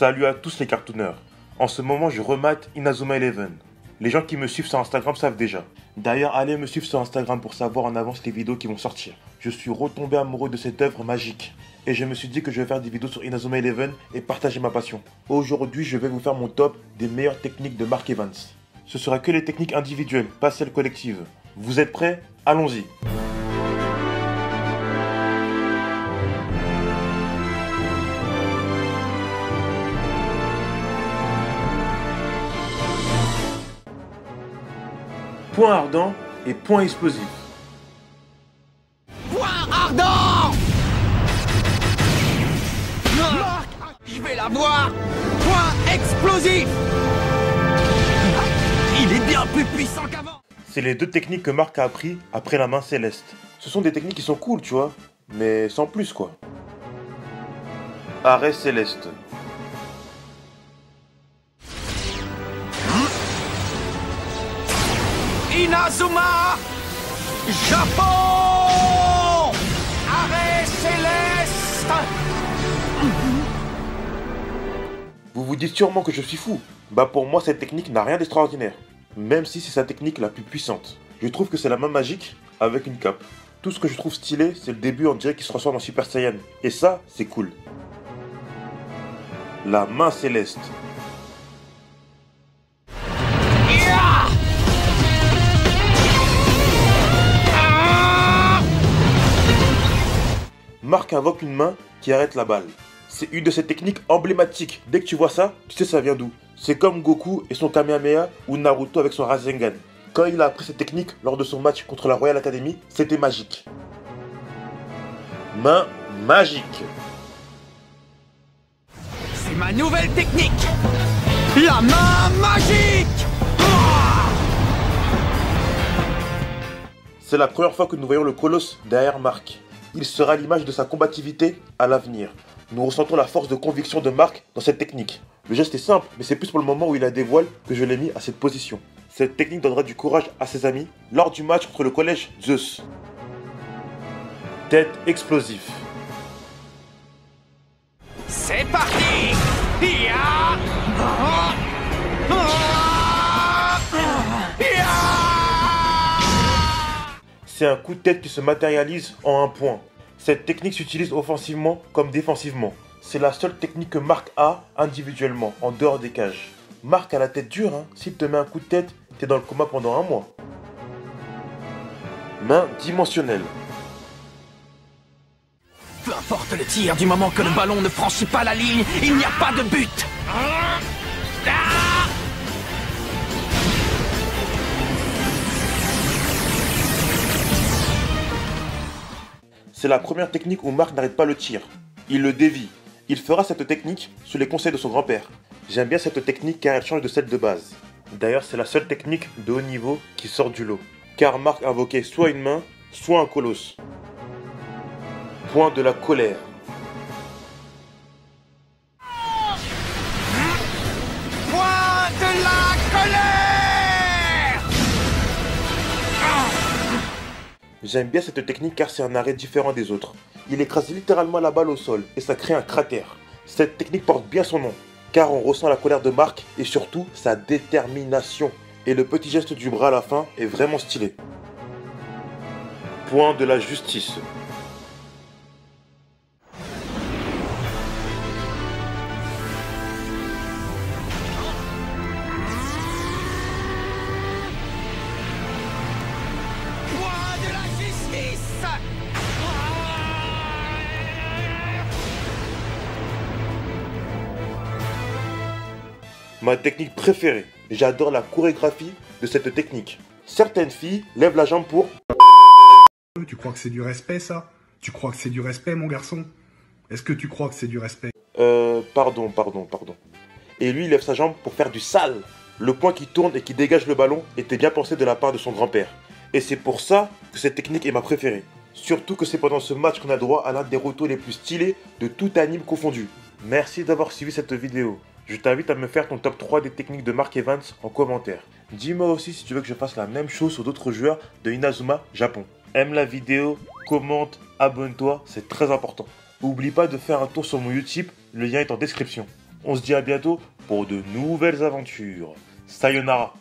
Salut à tous les cartoonneurs. En ce moment, je remate Inazuma Eleven. Les gens qui me suivent sur Instagram savent déjà. D'ailleurs, allez me suivre sur Instagram pour savoir en avance les vidéos qui vont sortir. Je suis retombé amoureux de cette œuvre magique. Et je me suis dit que je vais faire des vidéos sur Inazuma Eleven et partager ma passion. Aujourd'hui, je vais vous faire mon top des meilleures techniques de Mark Evans. Ce sera que les techniques individuelles, pas celles collectives. Vous êtes prêts? Allons-y. Point ardent et point explosif. Point ardent! Marc, je vais l'avoir! Point explosif! Il est bien plus puissant qu'avant! C'est les deux techniques que Marc a appris après la main céleste. Ce sont des techniques qui sont cool, tu vois, mais sans plus quoi. Arrêt céleste. Inazuma! Japon! Arrêt céleste! Vous vous dites sûrement que je suis fou. Bah pour moi cette technique n'a rien d'extraordinaire. Même si c'est sa technique la plus puissante. Je trouve que c'est la main magique avec une cape. Tout ce que je trouve stylé, c'est le début on dirait qu'il se transforme en Super Saiyan. Et ça, c'est cool. La main céleste. Marc invoque une main qui arrête la balle. C'est une de ces techniques emblématiques. Dès que tu vois ça, tu sais ça vient d'où. C'est comme Goku et son Kamehameha ou Naruto avec son Rasengan. Quand il a appris cette technique lors de son match contre la Royal Academy, c'était magique. Main magique. C'est ma nouvelle technique! La main magique! C'est la première fois que nous voyons le colosse derrière Marc. Il sera l'image de sa combativité à l'avenir. Nous ressentons la force de conviction de Marc dans cette technique. Le geste est simple, mais c'est plus pour le moment où il la dévoile que je l'ai mis à cette position. Cette technique donnera du courage à ses amis lors du match contre le collège Zeus. Tête explosif. C'est parti! Ya! C'est un coup de tête qui se matérialise en un point. Cette technique s'utilise offensivement comme défensivement. C'est la seule technique que Marc a individuellement, en dehors des cages. Marc a la tête dure, hein. S'il te met un coup de tête, t'es dans le coma pendant un mois. Main dimensionnelle. Peu importe le tir, du moment que le ballon ne franchit pas la ligne, il n'y a pas de but! C'est la première technique où Marc n'arrête pas le tir. Il le dévie. Il fera cette technique sous les conseils de son grand-père. J'aime bien cette technique car elle change de celle de base. D'ailleurs, c'est la seule technique de haut niveau qui sort du lot. Car Marc invoquait soit une main, soit un colosse. Point de la colère. Point de la colère! J'aime bien cette technique car c'est un arrêt différent des autres. Il écrase littéralement la balle au sol et ça crée un cratère. Cette technique porte bien son nom, car on ressent la colère de Marc et surtout sa détermination. Et le petit geste du bras à la fin est vraiment stylé. Point de la justice. Point de la justice! Ma technique préférée. J'adore la chorégraphie de cette technique. Certaines filles lèvent la jambe pour... Tu crois que c'est du respect, ça? Tu crois que c'est du respect, mon garçon? Est-ce que tu crois que c'est du respect? Pardon. Et lui, il lève sa jambe pour faire du sale. Le point qui tourne et qui dégage le ballon était bien pensé de la part de son grand-père. Et c'est pour ça que cette technique est ma préférée. Surtout que c'est pendant ce match qu'on a droit à l'un des rotos les plus stylés de tout anime confondu. Merci d'avoir suivi cette vidéo. Je t'invite à me faire ton top 3 des techniques de Mark Evans en commentaire. Dis-moi aussi si tu veux que je fasse la même chose sur d'autres joueurs de Inazuma Japon. Aime la vidéo, commente, abonne-toi, c'est très important. N'oublie pas de faire un tour sur mon Utip, le lien est en description. On se dit à bientôt pour de nouvelles aventures. Sayonara.